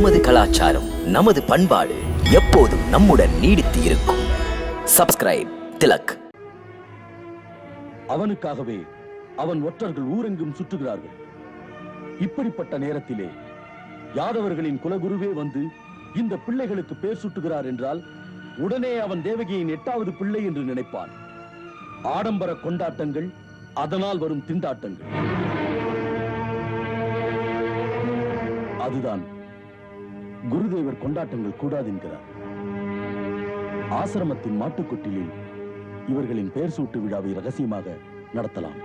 நமது கலாச்சாரம், நமது பண்பாடு எப்போதும் நம்முடன் நீடித்து இருக்கும். சப்ஸ்கிரைப் திலக். அவனுக்காகவே அவன் ஒற்றர்கள் ஊரெங்கும் சுற்றுகிறார்கள். இப்படிப்பட்ட நேரத்திலே யாதவர்களின் குலகுருவே வந்து இந்த பிள்ளைகளுக்கு பேர் சுட்டுகிறார் என்றால் உடனே அவன் தேவகியின் 8வது பிள்ளை என்று நினைப்பான். ஆடம்பர கொண்டாட்டங்கள், அதனால் வரும் திண்டாட்டங்கள், அதுதான் குருதேவர் கொண்டாட்டங்கள் கூடாது என்கிறார். ஆசிரமத்தின் மாட்டுக்கொட்டிலில் இவர்களின் பெயர் சூட்டு விழாவை ரகசியமாக நடத்தலாம்.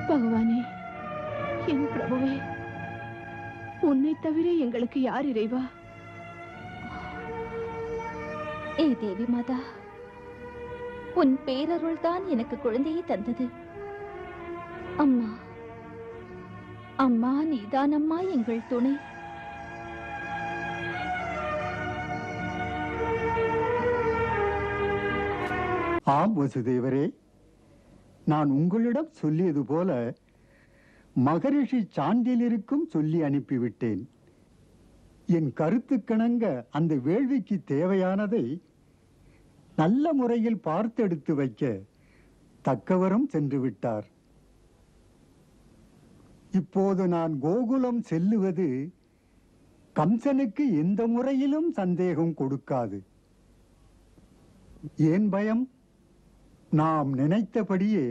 பகவானே, என் பிரபுவே, உன்னை தவிர எங்களுக்கு யார் இறைவா? ஏ தேவி மாதா, உன் பேரருள் தான் எனக்கு குழந்தையை தந்தது. அம்மா அம்மா, நீதான் அம்மா எங்கள் துணை. ஆம் வசுதேவரே, நான் உங்களிடம் சொல்லியது போல மகரிஷி சாண்டிலிருக்கும் சொல்லி அனுப்பிவிட்டேன். என் கருத்துக்கிணங்க அந்த வேள்விக்கு தேவையானதை நல்ல முறையில் பார்த்தெடுத்து வைக்க தக்கவரும் சென்று விட்டார். இப்போது நான் கோகுலம் செல்லுவது கம்சனுக்கு எந்த முறையிலும் சந்தேகம் கொடுக்காது. ஏன் பயம்? நாம் நினைத்தபடியே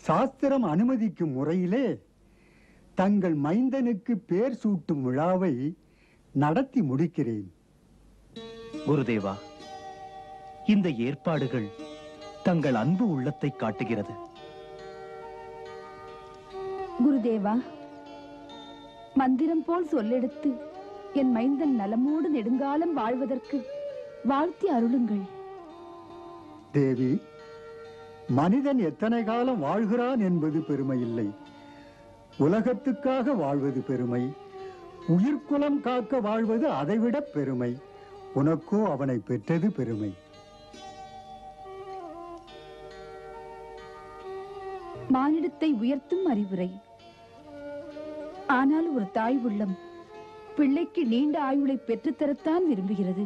சாஸ்திரம் அனுமதிக்கும் முறையிலே தங்கள் மைந்தனுக்கு பேர் சூட்டும் விழாவை நடத்தி முடிக்கிறேன். குருதேவா, இந்த ஏற்பாடுகள் தங்கள் அன்பு உள்ளத்தை காட்டுகிறது. குருதேவா, மந்திரம் போல் சொல்லெடுத்து என் மைந்தன் நலமோடு நெடுங்காலம் வாழ்வதற்கு வாழ்த்தி அருளுங்கள். தேவி, மனிதன் எத்தனை காலம் வாழ்கிறான் என்பது பெருமை இல்லை. உலகத்துக்காக வாழ்வது பெருமை. உயிர்குலம் காக்க வாழ்வது அதைவிட பெருமை. உனக்கோ அவனை பெற்றது பெருமை. மானிடத்தை உயர்த்தும் அறிவுரை. ஆனால் ஒரு தாய் உள்ளம் பிள்ளைக்கு நீண்ட ஆயுளை பெற்றுத்தரத்தான் விரும்புகிறது.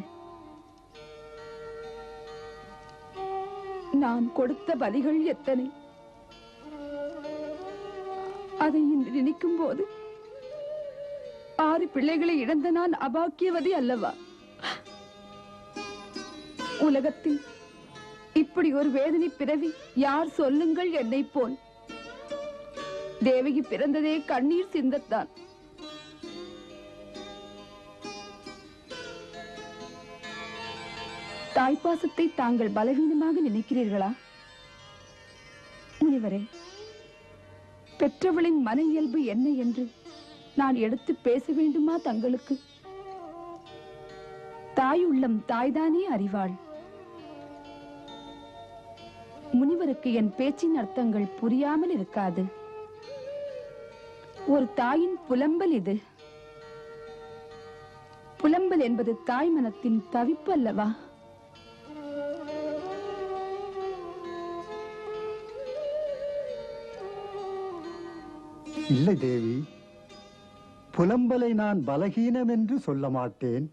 நான் கொடுத்த பலிகள் எத்தனை! அதை இன்று நினைக்கும் போது 6 பிள்ளைகளை இழந்த நான் அபாக்கியவதி அல்லவா? உலகத்தில் இப்படி ஒரு வேதனை பிறவி யார் சொல்லுங்கள்? என்னை போல் தேவகி பிறந்ததே கண்ணீர் சிந்தத்தான். தாய்ப்பாசத்தை தாங்கள் பலவீனமாக நினைக்கிறீர்களா? முனிவரே, பெற்றவளின் மன இயல்பு என்ன என்று நான் எடுத்து பேச வேண்டுமா தங்களுக்கு? தாய் உள்ளம் தாய்தானே அறிவாள். முனிவருக்கு என் பேச்சின் அர்த்தங்கள் புரியாமல் இருக்காது. ஒரு தாயின் புலம்பல் இது. புலம்பல் என்பது தாய் மனத்தின் தவிப்பு அல்லவா? இல்லை தேவி, புலம்பலை நான் பலகீனம் என்று சொல்ல மாட்டேன்.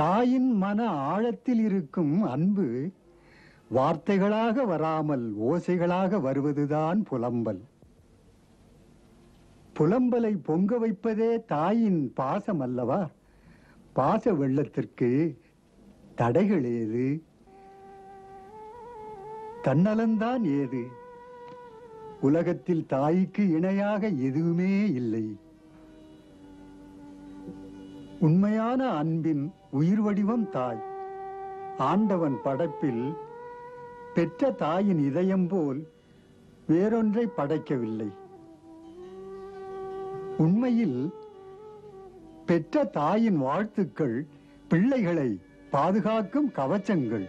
தாயின் மன ஆழத்தில் இருக்கும் அன்பு வார்த்தைகளாக வராமல் ஓசைகளாக வருவதுதான் புலம்பல். புலம்பலை பொங்க வைப்பதே தாயின் பாசம் அல்லவா? பாச வெள்ளத்திற்கு தடைகள் ஏது? தன்னலந்தான் ஏது? உலகத்தில் தாய்க்கு இணையாக எதுவுமே இல்லை. உண்மையான அன்பின் உயிர் வடிவம் தாய். ஆண்டவன் படைப்பில் பெற்ற தாயின் இதயம் போல் வேறொன்றை படைக்கவில்லை. உண்மையில் பெற்ற தாயின் வாழ்த்துக்கள் பிள்ளைகளை பாதுகாக்கும் கவச்சங்கள்.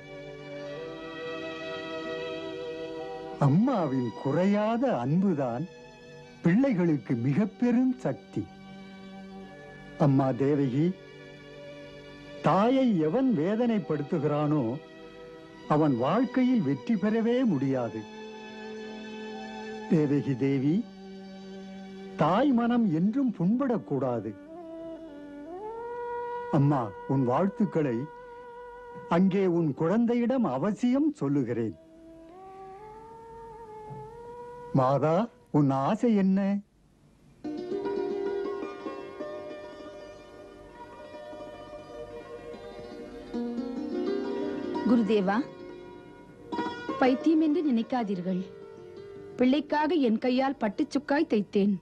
அம்மாவின் குறையாத அன்புதான் பிள்ளைகளுக்கு மிக பெரும் சக்தி. அம்மா தேவகி, தாயை எவன் வேதனைப்படுத்துகிறானோ அவன் வாழ்க்கையில் வெற்றி பெறவே முடியாது. தேவகி தேவி, தாய் மனம் என்றும் புண்படக்கூடாது. அம்மா, உன் வாழ்த்துக்களை அங்கே உன் குழந்தையிடம் அவசியம் சொல்லுகிறேன். மாதா, உன் ஆசை என்ன? குருதேவா, பைத்தியம் என்று நினைக்காதீர்கள். பிள்ளைக்காக என் கையால் பட்டுச்சுக்காய் தைத்தேன்.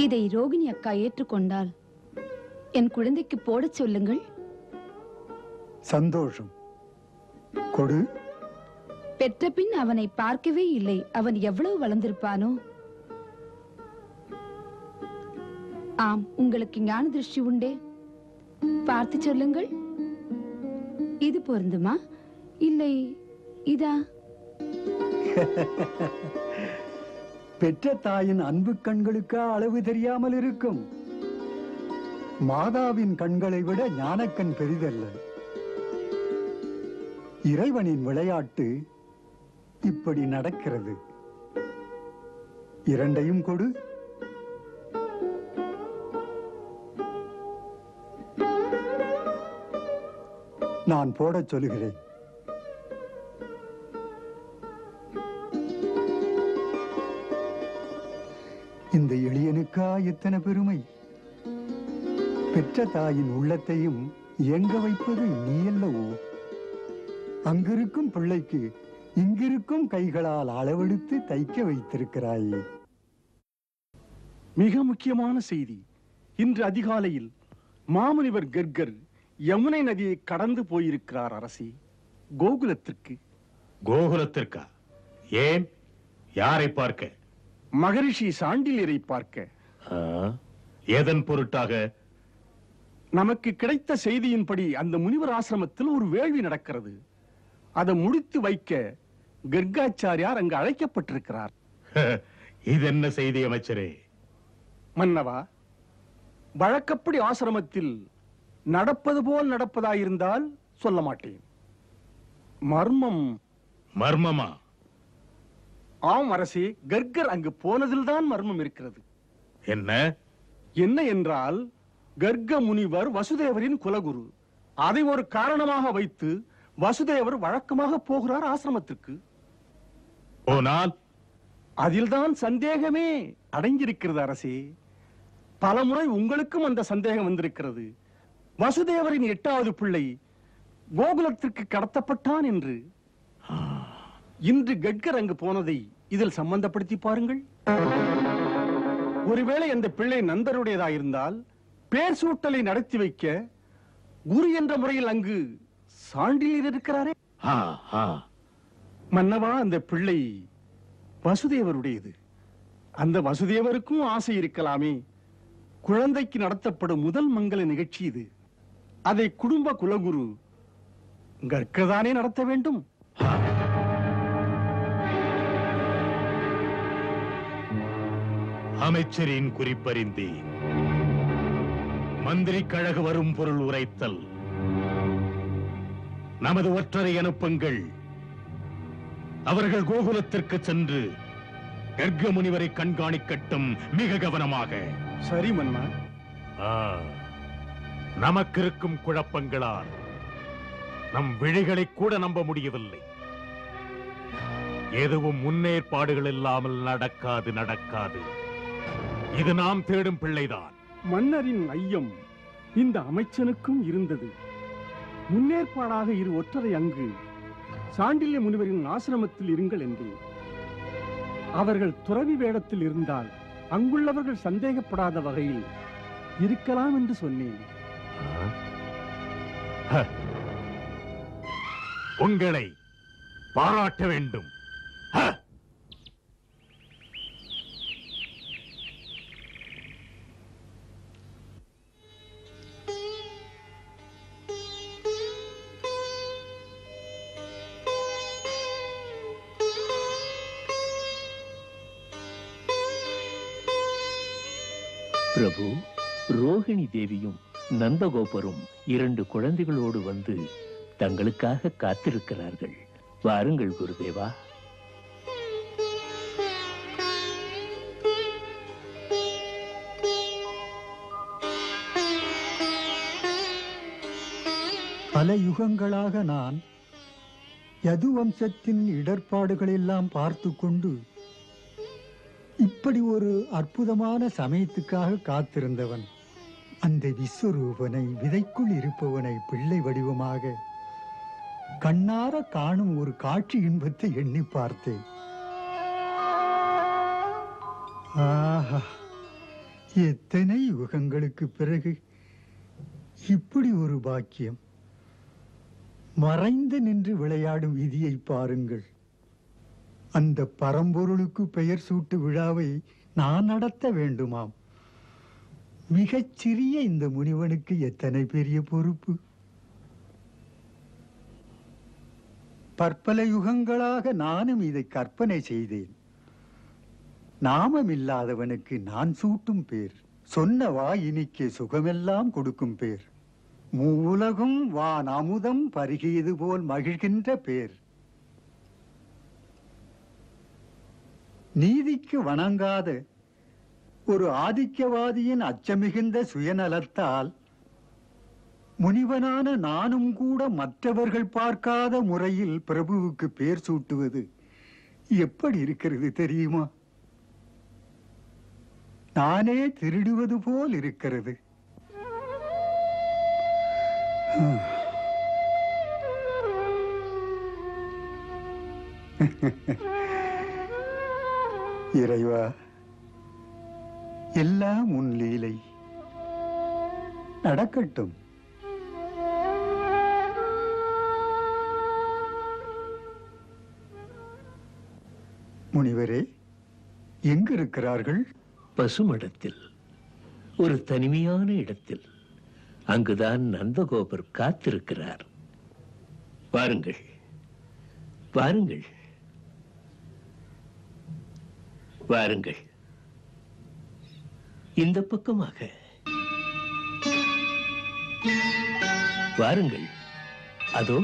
இதை ரோகிணி அக்கா ஏற்றுக்கொண்டால் என் குழந்தைக்கு போடச் சொல்லுங்கள். சந்தோஷம். கொடு. பெற்ற பின் அவனை பார்க்கவே இல்லை. அவன் எவ்வளவு வளர்ந்திருப்பானோ. ஆம், உங்களுக்கு ஞான திருஷ்டி உண்டே. பார்த்து சொல்லுங்கள். இது பொருந்துமா, இல்லை இதா? பெற்ற தாயின் அன்பு கண்களுக்கு அளவு தெரியாமல் இருக்கும். மாதாவின் கண்களை விட ஞானக்கண் பெரிதல்ல. இறைவனின் விளையாட்டு இப்படி நடக்கிறது. இரண்டையும் கொடு. நான் போடச் சொல்லுகிறேன். இந்த எளியனுக்கா எத்தனை பெருமை! பெற்ற தாயின் உள்ளத்தையும் இயங்க வைப்பது நீ அல்லவோ? அங்கிருக்கும் பிள்ளைக்கு இங்கிருக்கும் கைகளால் அளவெடுத்து தைக்க வைத்திருக்கிறாயே. மிக முக்கியமான செய்தி. இன்று அதிகாலையில் மாமுனிவர் கர்கர் யமுனை நதியை கடந்து போயிருக்கிறார் அரசி. கோகுலத்திற்கு. கோகுலத்திற்கா? ஏன்? யாரை பார்க்க? மகரிஷி சாண்டில்யரை பார்க்க. எதன் பொருட்டாக? நமக்கு கிடைத்த செய்தியின்படி அந்த முனிவர் ஆசிரமத்தில் ஒரு வேள்வி நடக்கிறது. அதை முடித்து வைக்க கர்காச்சாரியார் அங்கு அழைக்கப்பட்டிருக்கிறார். இது என்ன செய்தி அமைச்சரே? மன்னவா, வழக்கப்படி ஆசிரமத்தில் நடப்பது போல் நடப்பதாயிருந்தால் சொல்ல மாட்டேன். மர்மம். மர்மமா? ஆம் அரசே, கர்கர் அங்கு போனதில்தான் மர்மம் இருக்கிறது. என்ன? என்ன என்றால், கர்க முனிவர் வசுதேவரின் குலகுரு. அதை ஒரு காரணமாக வைத்து வசுதேவர் வழக்கமாக போகிறார் ஆசிரமத்திற்கு. போனால் அதில்தான் சந்தேகமே அடங்கியிருக்கிறது அரசே. பலமுறை உங்களுக்கும் அந்த சந்தேகம் வந்திருக்கிறது. வசுதேவரின் 8வது பிள்ளை கோகுலத்திற்கு கடத்தப்பட்டான் என்று. இன்று கட்கர் அங்கு போனதை இதில் சம்பந்தப்படுத்தி பாருங்கள். ஒருவேளை அந்த பிள்ளை நந்தருடையதாயிருந்தால் பேர் சூட்டலை நடத்தி வைக்க குரு என்ற முறையில் அங்கு சாண்டில்யர் இருக்கிறாரே. மன்னவா, அந்த பிள்ளை வசுதேவருடையது. அந்த வசுதேவருக்கும் ஆசை இருக்கலாமே. குழந்தைக்கு நடத்தப்படும் முதல் மங்கள நிகழ்ச்சி இது. அதை குடும்ப குலகுரு கர்கதானே நடத்த வேண்டும். அமைச்சரின் குறிப்பறிந்தே மந்திரி கழக வரும் பொருள் உரைத்தல். நமது ஒற்றரை அனுப்புங்கள். அவர்கள் கோகுலத்திற்கு சென்று கர்க முனிவரை கண்காணிக்கட்டும், மிக கவனமாக. சரி மன்னா. நமக்கு இருக்கும் குழப்பங்களால் நம் விழிகளை கூட நம்ப முடியவில்லை. எதுவும் முன்னேற்பாடுகள் இல்லாமல் நடக்காது. இது நாம் தேடும் பிள்ளைதான். மன்னரின் ஐயம் இந்த அமைச்சனுக்கும் இருந்தது. முன்னேற்பாடாக இரு ஒற்றரை அங்கு சாண்டில்ய முனிவரின் ஆசிரமத்தில் இருங்கள் என்று. அவர்கள் துறவி வேடத்தில் இருந்தால் அங்குள்ளவர்கள் சந்தேகப்படாத வகையில் இருக்கலாம் என்று சொன்னேன். உங்களை பாராட்ட வேண்டும். பிரபு, ரோகிணி தேவியும் நந்தகோபரும் 2 குழந்தைகளோடு வந்து தங்களுக்காக காத்திருக்கிறார்கள். வாருங்கள் குருதேவா. பல யுகங்களாக நான் யது வம்சத்தின் இடர்பாடுகளெல்லாம் பார்த்து கொண்டு இப்படி ஒரு அற்புதமான சமயத்துக்காக காத்திருந்தவன். அந்த விஸ்வரூபனை, விதைக்குள் இருப்பவனை பிள்ளை வடிவமாக கண்ணார காணும் ஒரு காட்சி இன்பத்தை எண்ணி பார்த்தேன். ஆஹா, எத்தனை யுகங்களுக்கு பிறகு இப்படி ஒரு பாக்கியம்! மறைந்து நின்று விளையாடும் விதியை பாருங்கள். அந்த பரம்பொருளுக்கு பெயர் சூட்டு விழாவை நான் நடத்த வேண்டுமாம். மிகச் சிறிய இந்த முனிவனுக்கு எத்தனை பெரிய பொறுப்பு! பற்பல யுகங்களாக நானும் இதை கற்பனை செய்தேன். நாமமில்லாதவனுக்கு நான் சூட்டும் பேர், சொன்ன வாயினிக்கு சுகமெல்லாம் கொடுக்கும் பேர், மூவுலகும் வான் அமுதம் பருகியது போல் மகிழ்கின்ற பேர். நீதிக்கு வணங்காத ஒரு ஆதிக்கவாதியின் அச்சமிகுந்த சுயநலத்தால் முனிவனான நானும் கூட மற்றவர்கள் பார்க்காத முறையில் பிரபுவுக்கு பேர் சூட்டுவது எப்படி இருக்கிறது தெரியுமா? நானே திருடுவது போல் இருக்கிறது. இறைவா, எல்லாம் உன் லீலை, நடக்கட்டும். முனிவரே, எங்கிருக்கிறார்கள்? பசுமடத்தில், ஒரு தனிமையான இடத்தில். அங்குதான் நந்தகோபர் காத்திருக்கிறார். வாருங்கள், வாருங்கள், வாருங்கள். இந்த பக்கமாக வாருங்கள். அதோ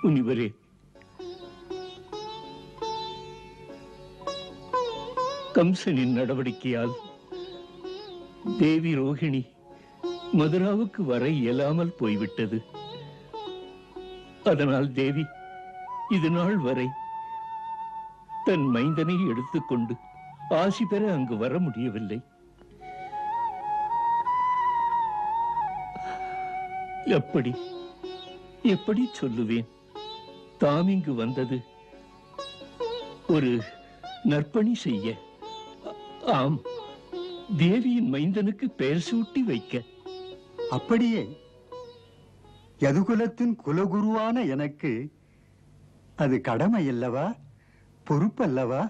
முனிவரே, கம்சனின் நடவடிக்கையால் தேவி ரோகிணி மதுராவுக்கு வர இயலாமல் போய்விட்டது. அதனால் தேவி இது நாள் வரை தன் மைந்தனை எடுத்துக்கொண்டு ஆசி பெற அங்கு வர முடியவில்லை. எப்படி எப்படி சொல்லுவேன்? தாம் இங்கு வந்தது ஒரு நற்பணி செய்ய. ஆம், தேவியின் மைந்தனுக்கு பெயர் சூட்டி வைக்க. அப்படியே யதுகுலத்தின் குலகுருவான எனக்கு அது கடமை அல்லவா, பொறுப்பல்லவா?